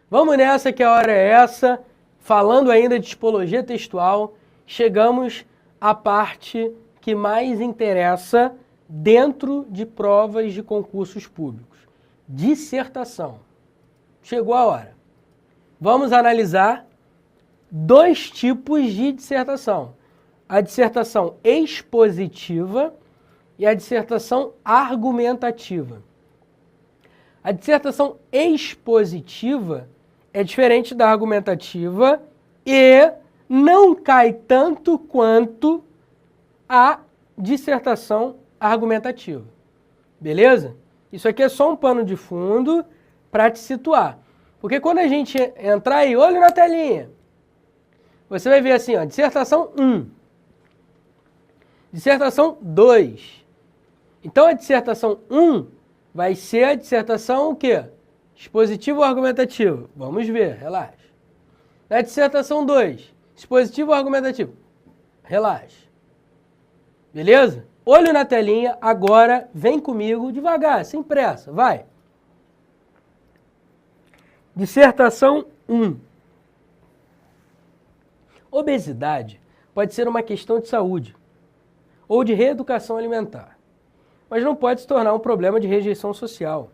Vamos nessa que a hora é essa. Falando ainda de tipologia textual, chegamos à parte que mais interessa dentro de provas de concursos públicos. Dissertação. Chegou a hora. Vamos analisar dois tipos de dissertação. A dissertação expositiva e a dissertação argumentativa. A dissertação expositiva é diferente da argumentativa e não cai tanto quanto a dissertação argumentativa. Beleza? Isso aqui é só um pano de fundo para te situar. Porque quando a gente entrar aí, olho na telinha, você vai ver assim, ó, dissertação 1, dissertação 2. Então a dissertação 1 vai ser a dissertação o quê? Expositivo ou argumentativo? Vamos ver, relaxa. Na dissertação 2, expositivo ou argumentativo? Relaxa. Beleza? Olho na telinha, agora vem comigo devagar, sem pressa, vai. Dissertação 1. Obesidade pode ser uma questão de saúde ou de reeducação alimentar, mas não pode se tornar um problema de rejeição social.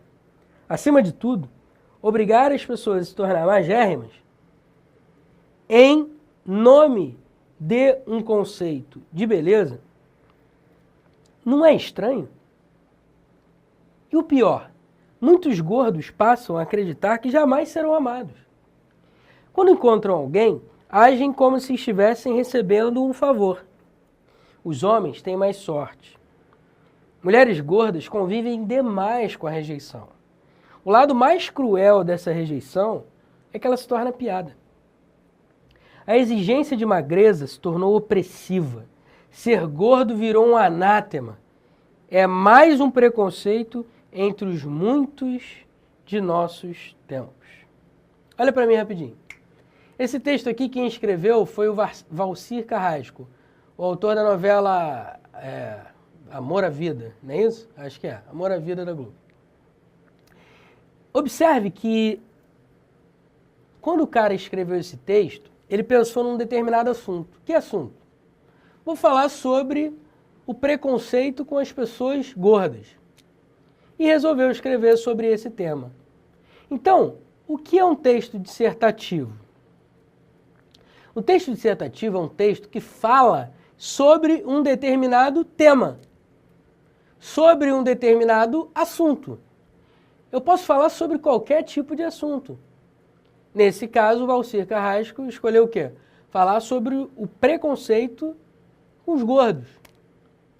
Acima de tudo, obrigar as pessoas a se tornar magérrimas em nome de um conceito de beleza não é estranho? E o pior, muitos gordos passam a acreditar que jamais serão amados. Quando encontram alguém, agem como se estivessem recebendo um favor. Os homens têm mais sorte. Mulheres gordas convivem demais com a rejeição. O lado mais cruel dessa rejeição é que ela se torna piada. A exigência de magreza se tornou opressiva. Ser gordo virou um anátema. É mais um preconceito entre os muitos de nossos tempos. Olha para mim rapidinho. Esse texto aqui quem escreveu foi o Valcir Carrasco, o autor da novela Amor à Vida, não é isso? Acho que é, Amor à Vida da Globo. Observe que quando o cara escreveu esse texto, ele pensou num determinado assunto. Que assunto? Vou falar sobre o preconceito com as pessoas gordas. E resolveu escrever sobre esse tema. Então, o que é um texto dissertativo? O texto dissertativo é um texto que fala sobre um determinado tema, sobre um determinado assunto. Eu posso falar sobre qualquer tipo de assunto. Nesse caso, o Valcir Carrasco escolheu o quê? Falar sobre o preconceito com os gordos.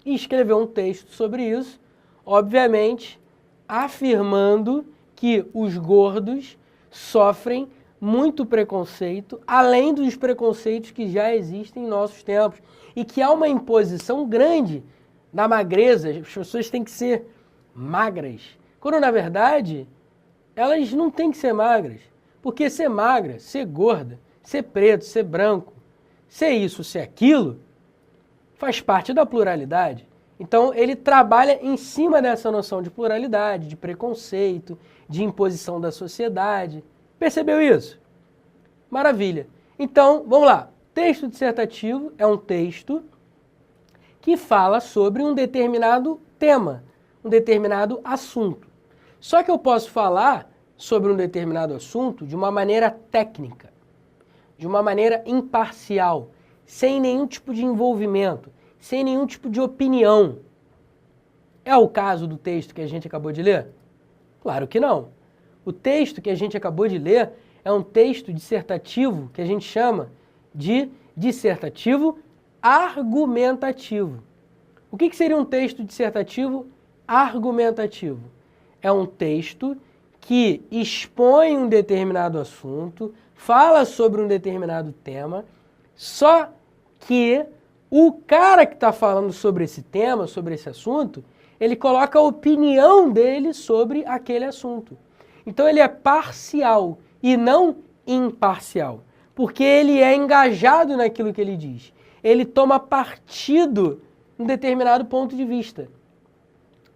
E escreveu um texto sobre isso, obviamente, afirmando que os gordos sofrem muito preconceito, além dos preconceitos que já existem em nossos tempos. E que há uma imposição grande da magreza, as pessoas têm que ser magras. Quando, na verdade, elas não têm que ser magras. Porque ser magra, ser gorda, ser preto, ser branco, ser isso, ser aquilo, faz parte da pluralidade. Então, ele trabalha em cima dessa noção de pluralidade, de preconceito, de imposição da sociedade. Percebeu isso? Maravilha. Então, vamos lá. Texto dissertativo é um texto que fala sobre um determinado tema, um determinado assunto. Só que eu posso falar sobre um determinado assunto de uma maneira técnica, de uma maneira imparcial, sem nenhum tipo de envolvimento, sem nenhum tipo de opinião. É o caso do texto que a gente acabou de ler? Claro que não. O texto que a gente acabou de ler é um texto dissertativo que a gente chama de dissertativo argumentativo. O que seria um texto dissertativo argumentativo? É um texto que expõe um determinado assunto, fala sobre um determinado tema, só que o cara que está falando sobre esse tema, sobre esse assunto, ele coloca a opinião dele sobre aquele assunto. Então ele é parcial e não imparcial, porque ele é engajado naquilo que ele diz. Ele toma partido em um determinado ponto de vista.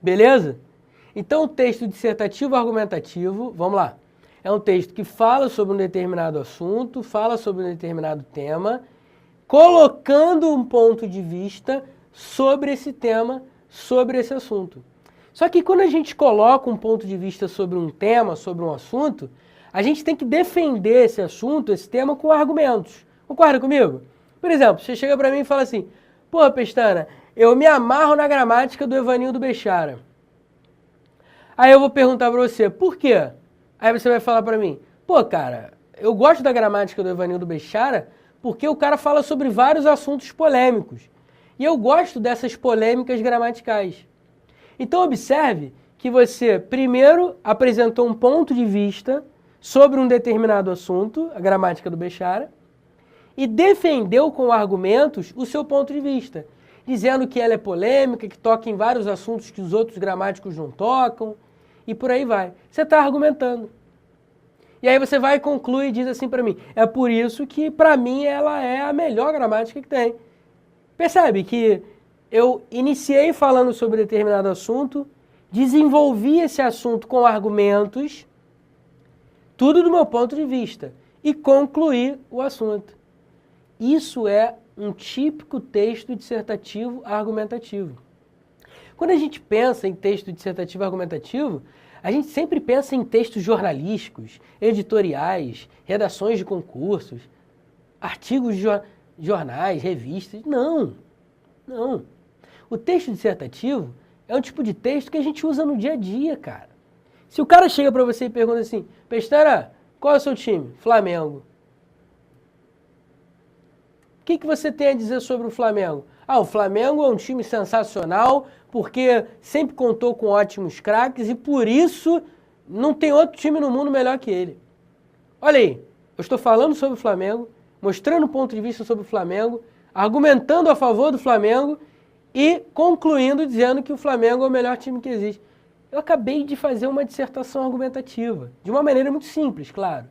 Beleza? Então o texto dissertativo argumentativo, vamos lá, É um texto que fala sobre um determinado assunto, fala sobre um determinado tema, colocando um ponto de vista sobre esse tema, sobre esse assunto. Só que quando a gente coloca um ponto de vista sobre um tema, sobre um assunto, a gente tem que defender esse assunto, esse tema, com argumentos. Concorda comigo? Por exemplo, você chega pra mim e fala assim, pô, Pestana, eu me amarro na gramática do Evanildo Bechara. Aí eu vou perguntar pra você, por quê? Aí você vai falar pra mim, pô, cara, eu gosto da gramática do Evanildo Bechara porque o cara fala sobre vários assuntos polêmicos. E eu gosto dessas polêmicas gramaticais. Então observe que você primeiro apresentou um ponto de vista sobre um determinado assunto, a gramática do Bechara, e defendeu com argumentos o seu ponto de vista, dizendo que ela é polêmica, que toca em vários assuntos que os outros gramáticos não tocam, e por aí vai. Você está argumentando. E aí você vai e conclui e diz assim para mim, é por isso que para mim ela é a melhor gramática que tem. Percebe que eu iniciei falando sobre determinado assunto, desenvolvi esse assunto com argumentos, tudo do meu ponto de vista, e concluí o assunto. Isso é um típico texto dissertativo argumentativo. Quando a gente pensa em texto dissertativo argumentativo, a gente sempre pensa em textos jornalísticos, editoriais, redações de concursos, artigos de jornais, revistas. Não, não. O texto dissertativo é um tipo de texto que a gente usa no dia a dia, cara. Se o cara chega para você e pergunta assim, Pestana, qual é o seu time? Flamengo. O que você tem a dizer sobre o Flamengo? Ah, o Flamengo é um time sensacional porque sempre contou com ótimos craques e por isso não tem outro time no mundo melhor que ele. Olha aí, eu estou falando sobre o Flamengo, mostrando um ponto de vista sobre o Flamengo, argumentando a favor do Flamengo e concluindo dizendo que o Flamengo é o melhor time que existe. Eu acabei de fazer uma dissertação argumentativa, de uma maneira muito simples, claro.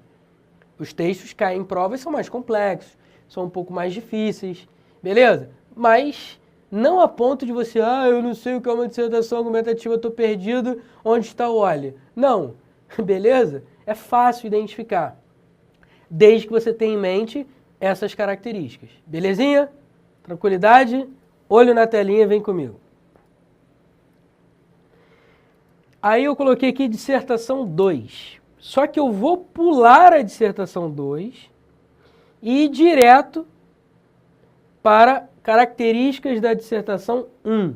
Os textos caem em provas são mais complexos, são um pouco mais difíceis, beleza? Mas não a ponto de você, eu não sei o que é uma dissertação argumentativa, eu estou perdido, onde está o óleo? Não, beleza? É fácil identificar, desde que você tenha em mente essas características. Belezinha? Tranquilidade? Olho na telinha, vem comigo. Aí eu coloquei aqui dissertação 2. Só que eu vou pular a dissertação 2 e ir direto para características da dissertação 1,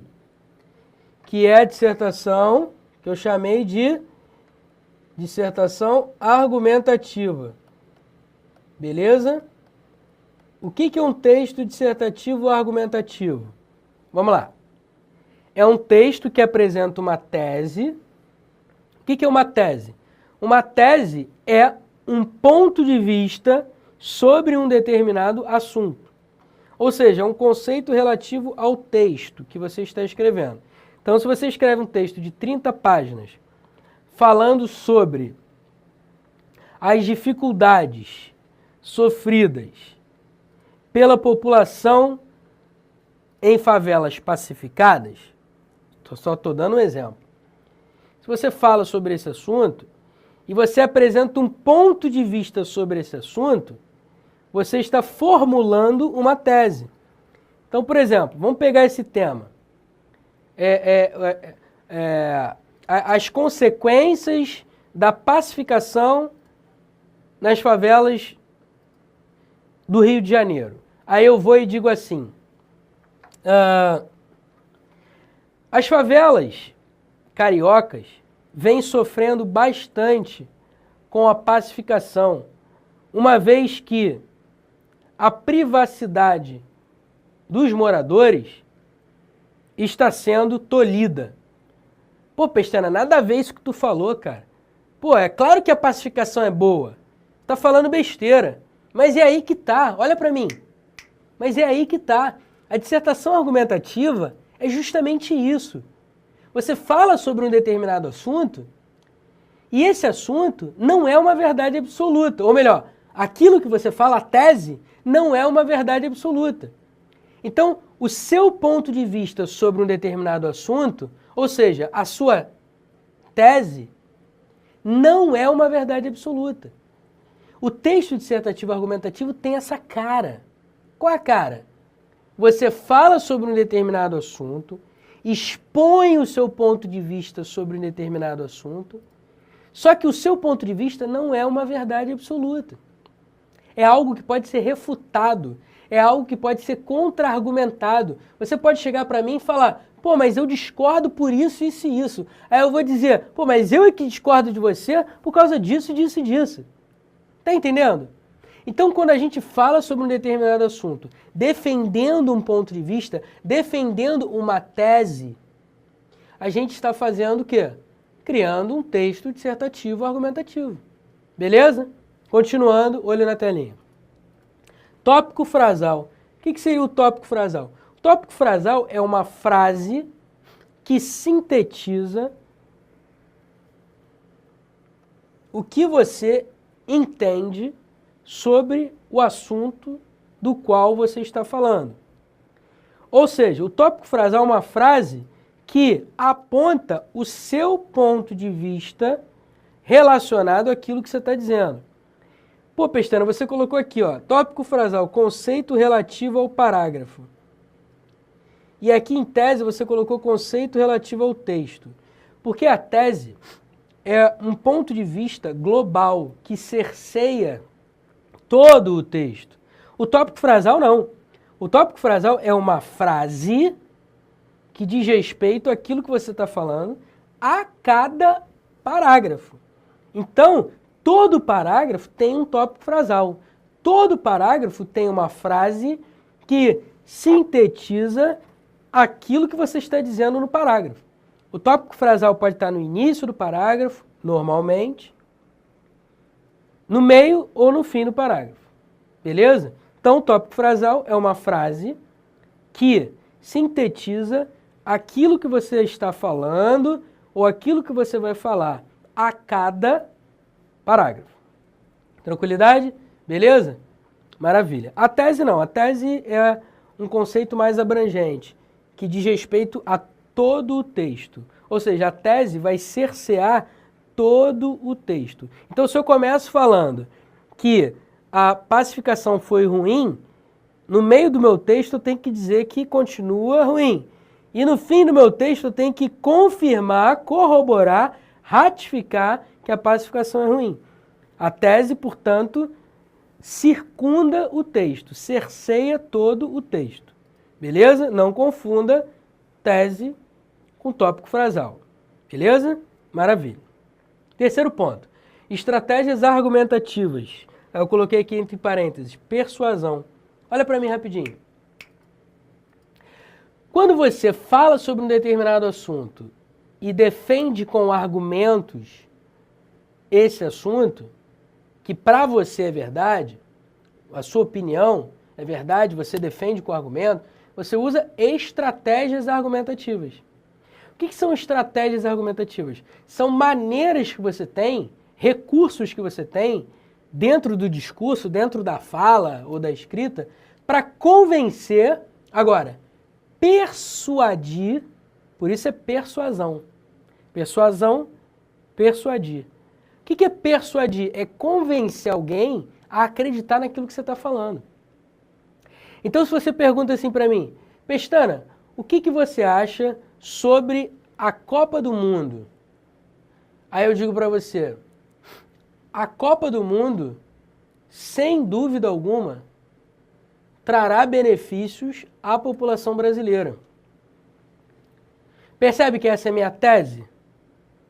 que é a dissertação que eu chamei de dissertação argumentativa. Beleza? O que é um texto dissertativo argumentativo? Vamos lá. É um texto que apresenta uma tese. O que é uma tese? Uma tese é um ponto de vista sobre um determinado assunto. Ou seja, é um conceito relativo ao texto que você está escrevendo. Então, se você escreve um texto de 30 páginas falando sobre as dificuldades sofridas pela população em favelas pacificadas, só estou dando um exemplo. Se você fala sobre esse assunto e você apresenta um ponto de vista sobre esse assunto, você está formulando uma tese. Então, por exemplo, vamos pegar esse tema. As consequências da pacificação nas favelas do Rio de Janeiro. Aí eu vou e digo assim, as favelas cariocas vêm sofrendo bastante com a pacificação, uma vez que a privacidade dos moradores está sendo tolhida. Pô, Pestana, nada a ver isso que tu falou, cara. Pô, é claro que a pacificação é boa. Tá falando besteira. Mas é aí que tá, olha pra mim. Mas é aí que tá. A dissertação argumentativa é justamente isso. Você fala sobre um determinado assunto e esse assunto não é uma verdade absoluta. Ou melhor, aquilo que você fala, a tese, não é uma verdade absoluta. Então, o seu ponto de vista sobre um determinado assunto, ou seja, a sua tese, não é uma verdade absoluta. O texto dissertativo argumentativo tem essa cara. Qual é a cara? Você fala sobre um determinado assunto, expõe o seu ponto de vista sobre um determinado assunto, só que o seu ponto de vista não é uma verdade absoluta. É algo que pode ser refutado, é algo que pode ser contra-argumentado. Você pode chegar para mim e falar, pô, mas eu discordo por isso, isso e isso. Aí eu vou dizer, pô, mas eu é que discordo de você por causa disso, disso e disso. Tá entendendo? Então, quando a gente fala sobre um determinado assunto, defendendo um ponto de vista, defendendo uma tese, a gente está fazendo o quê? Criando um texto dissertativo argumentativo. Beleza? Continuando, olho na telinha. Tópico frasal. O que seria o tópico frasal? O tópico frasal é uma frase que sintetiza o que você entende sobre o assunto do qual você está falando. Ou seja, o tópico frasal é uma frase que aponta o seu ponto de vista relacionado àquilo que você está dizendo. Pô, Pestana, você colocou aqui, ó, tópico frasal, conceito relativo ao parágrafo. E aqui em tese você colocou conceito relativo ao texto. Porque a tese é um ponto de vista global que cerceia todo o texto. O tópico frasal não. O tópico frasal é uma frase que diz respeito àquilo que você está falando a cada parágrafo. Então, todo parágrafo tem um tópico frasal. Todo parágrafo tem uma frase que sintetiza aquilo que você está dizendo no parágrafo. O tópico frasal pode estar no início do parágrafo, normalmente, no meio ou no fim do parágrafo. Beleza? Então, o tópico frasal é uma frase que sintetiza aquilo que você está falando ou aquilo que você vai falar a cada parágrafo. Tranquilidade? Beleza? Maravilha. A tese não. A tese é um conceito mais abrangente, que diz respeito a todo o texto. Ou seja, a tese vai cercear todo o texto. Então, se eu começo falando que a pacificação foi ruim, no meio do meu texto eu tenho que dizer que continua ruim. E no fim do meu texto eu tenho que confirmar, corroborar, ratificar que a pacificação é ruim. A tese, portanto, circunda o texto, cerceia todo o texto. Beleza? Não confunda tese com tópico frasal. Beleza? Maravilha. Terceiro ponto. Estratégias argumentativas. Eu coloquei aqui entre parênteses, persuasão. Olha para mim rapidinho. Quando você fala sobre um determinado assunto e defende com argumentos esse assunto, que para você é verdade, a sua opinião é verdade, você defende com argumento, você usa estratégias argumentativas. O que são estratégias argumentativas? São maneiras que você tem, recursos que você tem, dentro do discurso, dentro da fala ou da escrita, para convencer, agora, persuadir, por isso é persuasão. Persuasão, persuadir. O que é persuadir? É convencer alguém a acreditar naquilo que você está falando. Então, se você pergunta assim para mim, Pestana, o que você acha sobre a Copa do Mundo? Aí eu digo para você, a Copa do Mundo, sem dúvida alguma, trará benefícios à população brasileira. Percebe que essa é a minha tese?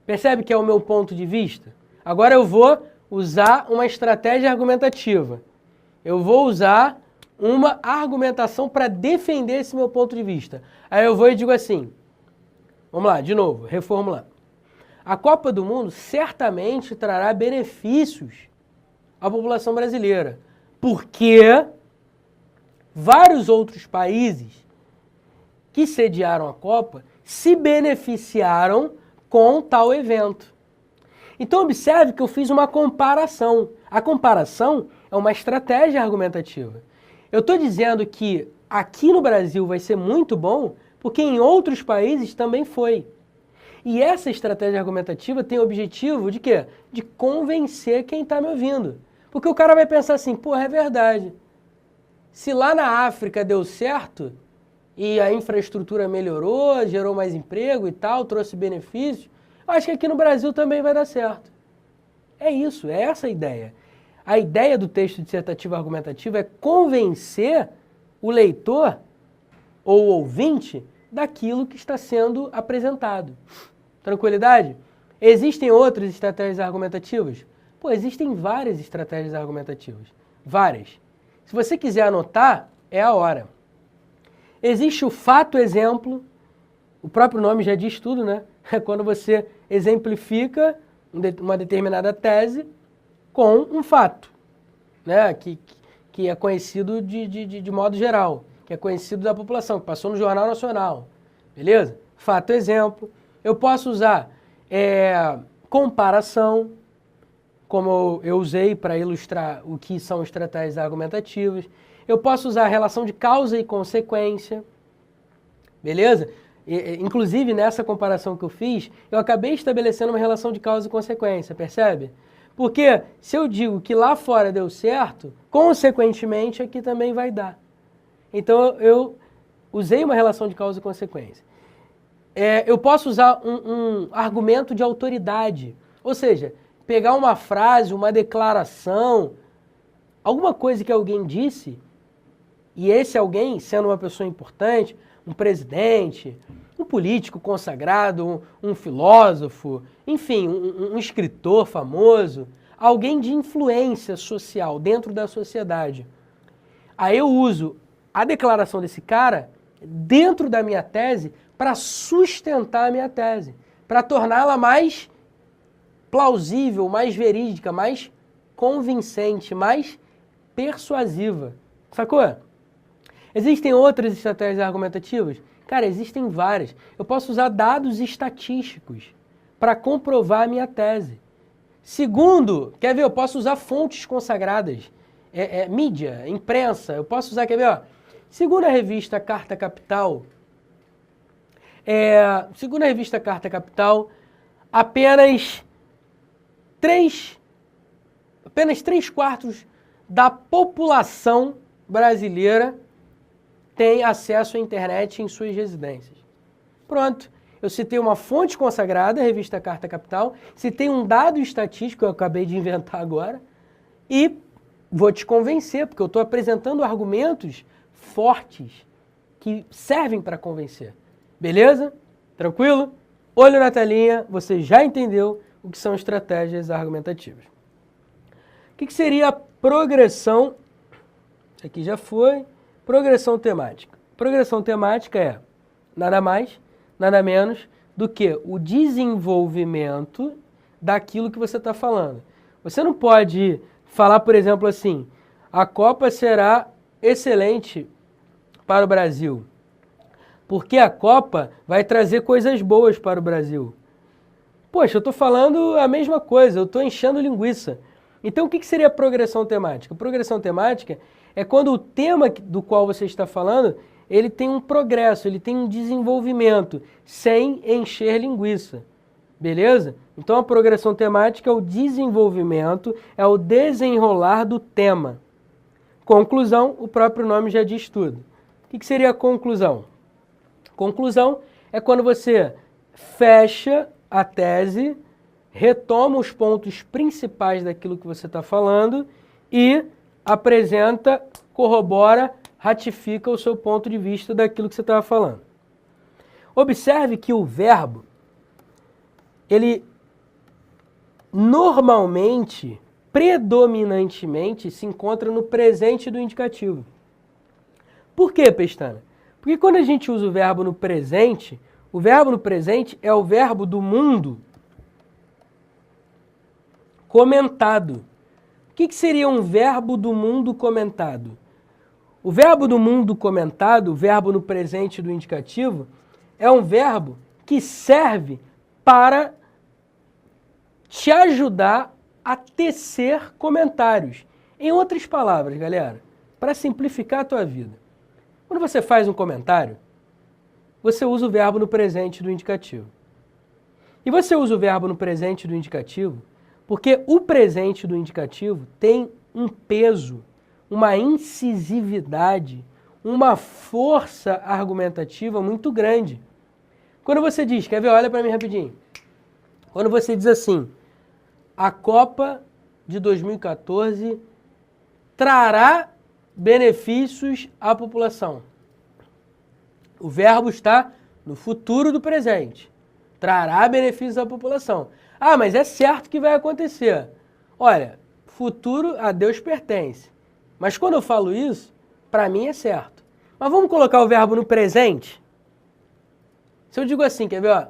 Percebe que é o meu ponto de vista? Agora eu vou usar uma estratégia argumentativa. Eu vou usar uma argumentação para defender esse meu ponto de vista. Aí eu vou e digo assim, vamos lá, de novo, reformular. A Copa do Mundo certamente trará benefícios à população brasileira, porque vários outros países que sediaram a Copa se beneficiaram com tal evento. Então observe que eu fiz uma comparação. A comparação é uma estratégia argumentativa. Eu estou dizendo que aqui no Brasil vai ser muito bom, porque em outros países também foi. E essa estratégia argumentativa tem o objetivo de quê? De convencer quem está me ouvindo. Porque o cara vai pensar assim, porra, é verdade. Se lá na África deu certo e a infraestrutura melhorou, gerou mais emprego e tal, trouxe benefícios, eu acho que aqui no Brasil também vai dar certo. É isso, é essa a ideia. A ideia do texto dissertativo argumentativo é convencer o leitor ou o ouvinte daquilo que está sendo apresentado. Tranquilidade? Existem outras estratégias argumentativas? Pô, existem várias estratégias argumentativas. Várias. Se você quiser anotar, é a hora. Existe o fato-exemplo, o próprio nome já diz tudo, né? É quando você exemplifica uma determinada tese com um fato, né? Que é conhecido de modo geral, que é conhecido da população, que passou no Jornal Nacional, beleza? Fato-exemplo. Eu posso usar comparação, como eu usei para ilustrar o que são estratégias argumentativas. Eu posso usar a relação de causa e consequência, beleza? Inclusive, nessa comparação que eu fiz, eu acabei estabelecendo uma relação de causa e consequência, percebe? Porque se eu digo que lá fora deu certo, consequentemente aqui também vai dar. Então, eu usei uma relação de causa e consequência. Eu posso usar um argumento de autoridade, ou seja, pegar uma frase, uma declaração, alguma coisa que alguém disse, e esse alguém, sendo uma pessoa importante, um presidente, um político consagrado, um filósofo, enfim, um escritor famoso, alguém de influência social dentro da sociedade. Aí eu uso a declaração desse cara dentro da minha tese para sustentar a minha tese, para torná-la mais plausível, mais verídica, mais convincente, mais persuasiva. Sacou? Existem outras estratégias argumentativas? Cara, existem várias. Eu posso usar dados estatísticos para comprovar a minha tese. Segundo, quer ver? Eu posso usar fontes consagradas, mídia, imprensa. Eu posso usar, quer ver? Ó, segundo a revista Carta Capital, apenas 3/4 da população brasileira tem acesso à internet em suas residências. Pronto. Eu citei uma fonte consagrada, a revista Carta Capital, citei um dado estatístico que eu acabei de inventar agora e vou te convencer, porque eu estou apresentando argumentos fortes que servem para convencer. Beleza? Tranquilo? Olho na telinha, você já entendeu o que são estratégias argumentativas. O que seria a progressão? Isso aqui já foi. Progressão temática. Progressão temática é nada mais, nada menos do que o desenvolvimento daquilo que você está falando. Você não pode falar, por exemplo, assim, a Copa será excelente para o Brasil, porque a Copa vai trazer coisas boas para o Brasil. Poxa, eu estou falando a mesma coisa, eu estou enchendo linguiça. Então, o que seria progressão temática? Progressão temática é quando o tema do qual você está falando, ele tem um progresso, ele tem um desenvolvimento, sem encher linguiça. Beleza? Então, a progressão temática é o desenvolvimento, é o desenrolar do tema. Conclusão, o próprio nome já diz tudo. O que seria a conclusão? Conclusão é quando você fecha a tese, retoma os pontos principais daquilo que você está falando e apresenta, corrobora, ratifica o seu ponto de vista daquilo que você estava falando. Observe que o verbo, ele normalmente, predominantemente, se encontra no presente do indicativo. Por quê, Pestana? Porque quando a gente usa o verbo no presente é o verbo do mundo comentado. O que seria um verbo do mundo comentado? O verbo do mundo comentado, o verbo no presente do indicativo, é um verbo que serve para te ajudar a tecer comentários. Em outras palavras, galera, para simplificar a tua vida. Quando você faz um comentário, você usa o verbo no presente do indicativo. E você usa o verbo no presente do indicativo porque o presente do indicativo tem um peso, uma incisividade, uma força argumentativa muito grande. Quando você diz, quer ver, olha para mim rapidinho. Quando você diz assim, a Copa de 2014 trará benefícios à população. O verbo está no futuro do presente. Trará benefícios à população. Ah, mas é certo que vai acontecer. Olha, futuro a Deus pertence. Mas quando eu falo isso, para mim é certo. Mas vamos colocar o verbo no presente? Se eu digo assim, quer ver? Ó,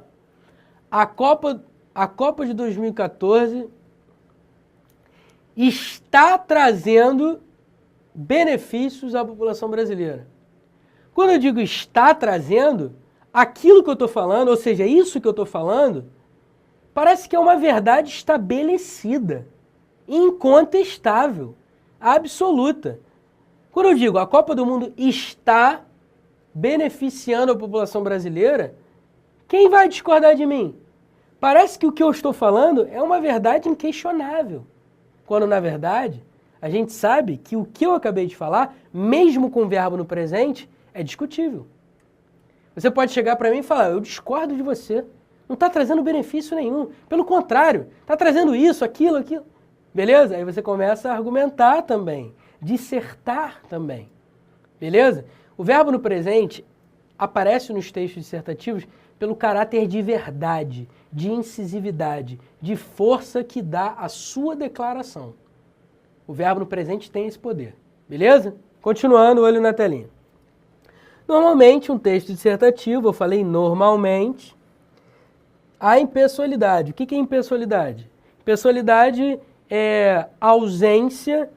a Copa de 2014 está trazendo benefícios à população brasileira. Quando eu digo está trazendo, aquilo que eu estou falando, ou seja, isso que eu estou falando, parece que é uma verdade estabelecida, incontestável, absoluta. Quando eu digo a Copa do Mundo está beneficiando a população brasileira, quem vai discordar de mim? Parece que o que eu estou falando é uma verdade inquestionável, quando na verdade a gente sabe que o que eu acabei de falar, mesmo com o verbo no presente, é discutível. Você pode chegar para mim e falar, eu discordo de você. Não está trazendo benefício nenhum. Pelo contrário, está trazendo isso, aquilo, aquilo. Beleza? Aí você começa a argumentar também, dissertar também. Beleza? O verbo no presente aparece nos textos dissertativos pelo caráter de verdade, de incisividade, de força que dá à sua declaração. O verbo no presente tem esse poder. Beleza? Continuando, olho na telinha. Normalmente, um texto dissertativo, eu falei normalmente, há impessoalidade. O que é impessoalidade? Impessoalidade é ausência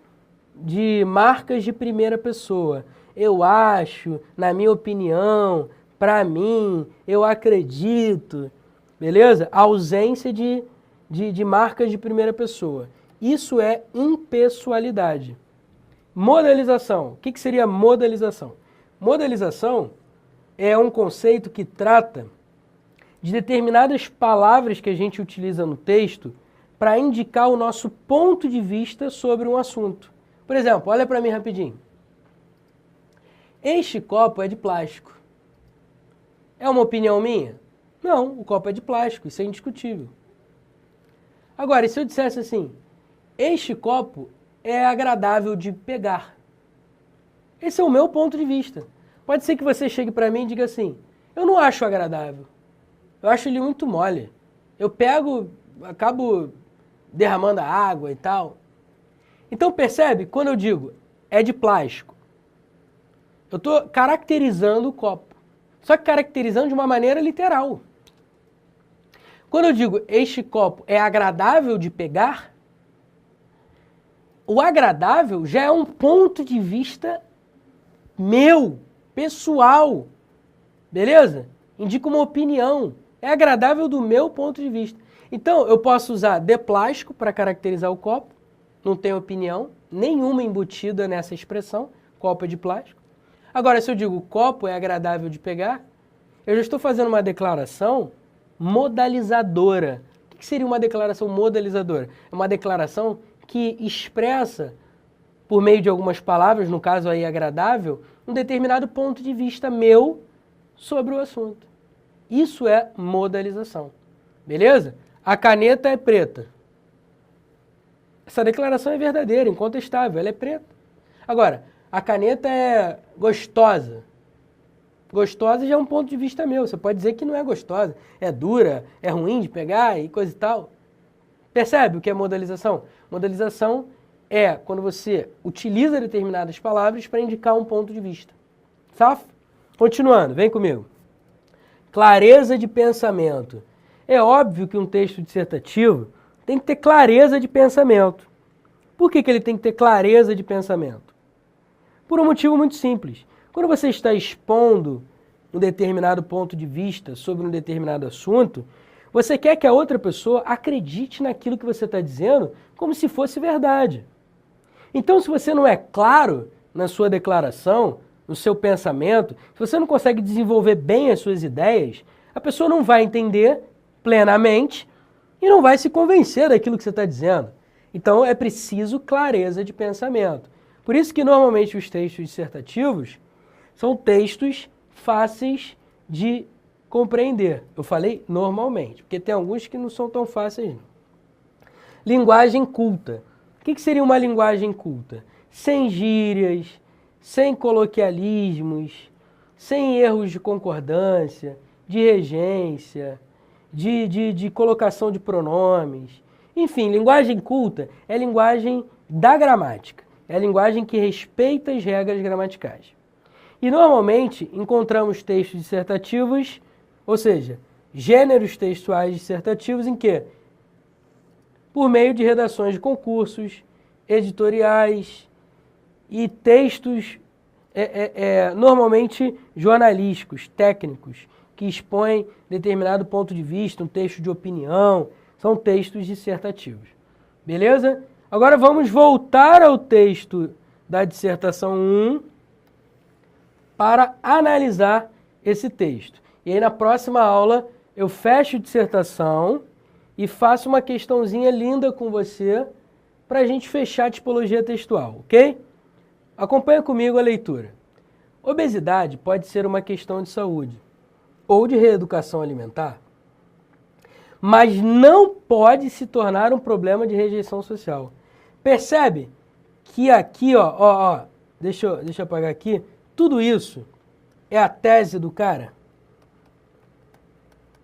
de marcas de primeira pessoa. Eu acho, na minha opinião, para mim, eu acredito, beleza? Ausência de marcas de primeira pessoa. Isso é impessoalidade. Modalização. O que seria modalização? Modalização é um conceito que trata de determinadas palavras que a gente utiliza no texto para indicar o nosso ponto de vista sobre um assunto. Por exemplo, olha para mim rapidinho. Este copo é de plástico. É uma opinião minha? Não, o copo é de plástico, isso é indiscutível. Agora, e se eu dissesse assim, este copo é agradável de pegar? Esse é o meu ponto de vista. Pode ser que você chegue para mim e diga assim, eu não acho agradável. Eu acho ele muito mole. Eu pego, acabo derramando a água e tal. Então percebe, quando eu digo é de plástico, eu estou caracterizando o copo. Só que caracterizando de uma maneira literal. Quando eu digo este copo é agradável de pegar, o agradável já é um ponto de vista meu, pessoal, beleza? Indica uma opinião, é agradável do meu ponto de vista. Então, eu posso usar de plástico para caracterizar o copo, não tem opinião nenhuma embutida nessa expressão, copo é de plástico. Agora, se eu digo copo é agradável de pegar, eu já estou fazendo uma declaração modalizadora. O que seria uma declaração modalizadora? É uma declaração que expressa, por meio de algumas palavras, no caso aí agradável, um determinado ponto de vista meu sobre o assunto. Isso é modalização. Beleza? A caneta é preta. Essa declaração é verdadeira, incontestável, ela é preta. Agora, a caneta é gostosa. Gostosa já é um ponto de vista meu. Você pode dizer que não é gostosa, é dura, é ruim de pegar e coisa e tal. Percebe o que é modalização? Modalização é quando você utiliza determinadas palavras para indicar um ponto de vista. Safo? Continuando, vem comigo. Clareza de pensamento. É óbvio que um texto dissertativo tem que ter clareza de pensamento. Por que ele tem que ter clareza de pensamento? Por um motivo muito simples. Quando você está expondo um determinado ponto de vista sobre um determinado assunto, você quer que a outra pessoa acredite naquilo que você está dizendo como se fosse verdade. Então, se você não é claro na sua declaração, no seu pensamento, se você não consegue desenvolver bem as suas ideias, a pessoa não vai entender plenamente e não vai se convencer daquilo que você está dizendo. Então é preciso clareza de pensamento. Por isso que normalmente os textos dissertativos são textos fáceis de compreender. Eu falei normalmente, porque tem alguns que não são tão fáceis não. Linguagem culta. O que seria uma linguagem culta? Sem gírias, sem coloquialismos, sem erros de concordância, de regência, de colocação de pronomes. Enfim, linguagem culta é linguagem da gramática. É a linguagem que respeita as regras gramaticais. E normalmente encontramos textos dissertativos, ou seja, gêneros textuais dissertativos em que? Por meio de redações de concursos, editoriais e textos normalmente jornalísticos, técnicos, que expõem determinado ponto de vista, um texto de opinião, são textos dissertativos. Beleza? Agora vamos voltar ao texto da dissertação 1 para analisar esse texto. E aí na próxima aula eu fecho a dissertação e faço uma questãozinha linda com você para a gente fechar a tipologia textual, ok? Acompanha comigo a leitura. Obesidade pode ser uma questão de saúde ou de reeducação alimentar, mas não pode se tornar um problema de rejeição social. Percebe que aqui, deixa eu apagar aqui, tudo isso é a tese do cara?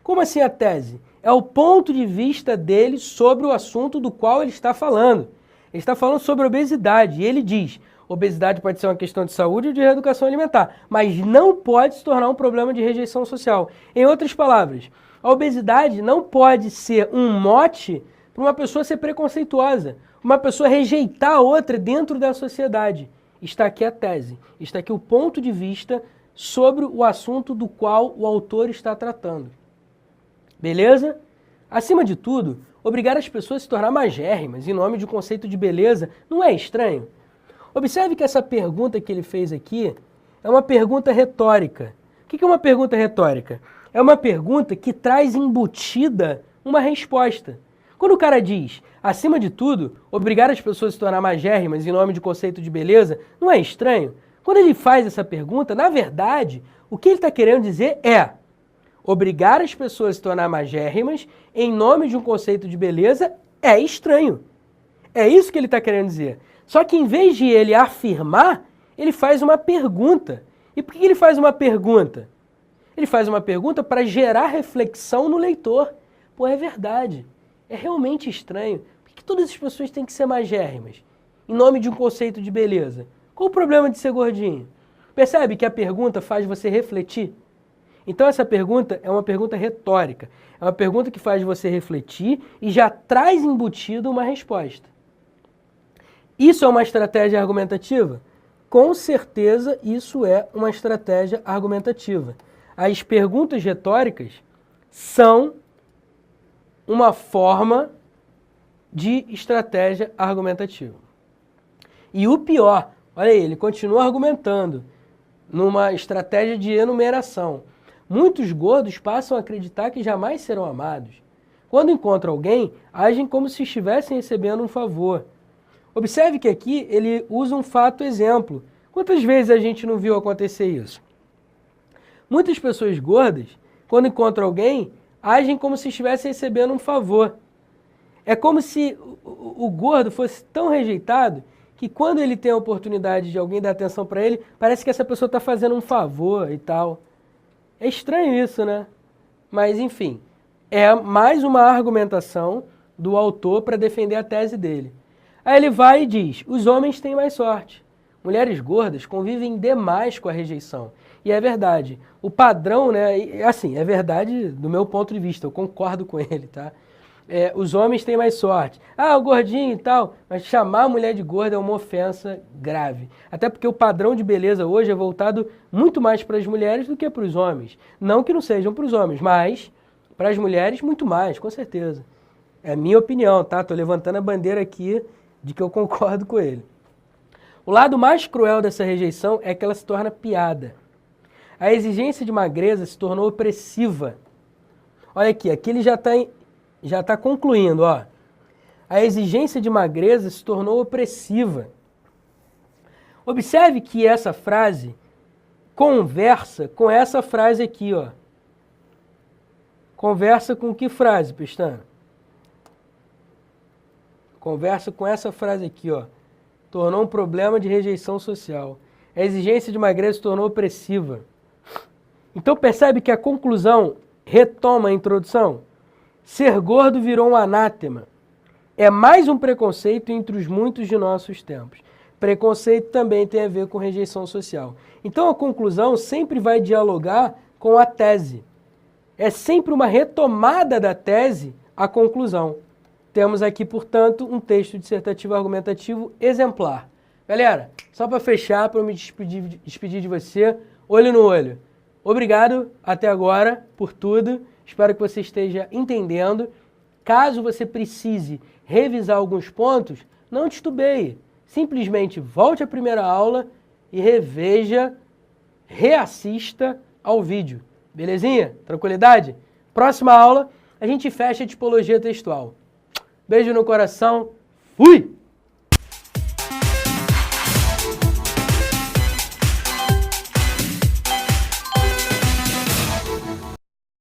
Como assim a tese? É o ponto de vista dele sobre o assunto do qual ele está falando. Ele está falando sobre obesidade e ele diz: obesidade pode ser uma questão de saúde ou de reeducação alimentar, mas não pode se tornar um problema de rejeição social. Em outras palavras, a obesidade não pode ser um mote para uma pessoa ser preconceituosa, uma pessoa rejeitar a outra dentro da sociedade. Está aqui a tese, está aqui o ponto de vista sobre o assunto do qual o autor está tratando. Beleza? Acima de tudo, obrigar as pessoas a se tornar magérrimas em nome de um conceito de beleza não é estranho? Observe que essa pergunta que ele fez aqui é uma pergunta retórica. O que é uma pergunta retórica? É uma pergunta que traz embutida uma resposta. Quando o cara diz, acima de tudo, obrigar as pessoas a se tornar magérrimas em nome de conceito de beleza, não é estranho? Quando ele faz essa pergunta, na verdade, o que ele está querendo dizer é: obrigar as pessoas a se tornar magérrimas em nome de um conceito de beleza é estranho. É isso que ele está querendo dizer. Só que em vez de ele afirmar, ele faz uma pergunta. E por que ele faz uma pergunta? Ele faz uma pergunta para gerar reflexão no leitor. Pô, é verdade. É realmente estranho. Por que todas as pessoas têm que ser magérrimas em nome de um conceito de beleza? Qual o problema de ser gordinho? Percebe que a pergunta faz você refletir? Então essa pergunta é uma pergunta retórica. É uma pergunta que faz você refletir e já traz embutido uma resposta. Isso é uma estratégia argumentativa? Com certeza isso é uma estratégia argumentativa. As perguntas retóricas são uma forma de estratégia argumentativa. E o pior, olha aí, ele continua argumentando numa estratégia de enumeração. Muitos gordos passam a acreditar que jamais serão amados. Quando encontram alguém, agem como se estivessem recebendo um favor. Observe que aqui ele usa um fato exemplo. Quantas vezes a gente não viu acontecer isso? Muitas pessoas gordas, quando encontram alguém, agem como se estivessem recebendo um favor. É como se o gordo fosse tão rejeitado que quando ele tem a oportunidade de alguém dar atenção para ele, parece que essa pessoa está fazendo um favor e tal. É estranho isso, né? Mas, enfim, é mais uma argumentação do autor para defender a tese dele. Aí ele vai e diz: os homens têm mais sorte. Mulheres gordas convivem demais com a rejeição. E é verdade. O padrão, né? Assim, é verdade do meu ponto de vista, eu concordo com ele, tá? Os homens têm mais sorte. Ah, o gordinho e tal. Mas chamar a mulher de gorda é uma ofensa grave. Até porque o padrão de beleza hoje é voltado muito mais para as mulheres do que para os homens. Não que não sejam para os homens, mas para as mulheres muito mais, com certeza. É a minha opinião, tá? Tô levantando a bandeira aqui de que eu concordo com ele. O lado mais cruel dessa rejeição é que ela se torna piada. A exigência de magreza se tornou opressiva. Olha aqui ele já tá concluindo, ó. A exigência de magreza se tornou opressiva. Observe que essa frase conversa com essa frase aqui, ó. Conversa com que frase, Pestana? Conversa com essa frase aqui, ó. Tornou um problema de rejeição social. A exigência de magreza se tornou opressiva. Então percebe que a conclusão retoma a introdução? Ser gordo virou um anátema. É mais um preconceito entre os muitos de nossos tempos. Preconceito também tem a ver com rejeição social. Então a conclusão sempre vai dialogar com a tese. É sempre uma retomada da tese à conclusão. Temos aqui, portanto, um texto dissertativo argumentativo exemplar. Galera, só para fechar, para eu me despedir de você, olho no olho. Obrigado até agora por tudo. Espero que você esteja entendendo. Caso você precise revisar alguns pontos, não titubeie. Simplesmente volte à primeira aula e reassista ao vídeo. Belezinha? Tranquilidade? Próxima aula, a gente fecha a tipologia textual. Beijo no coração. Fui!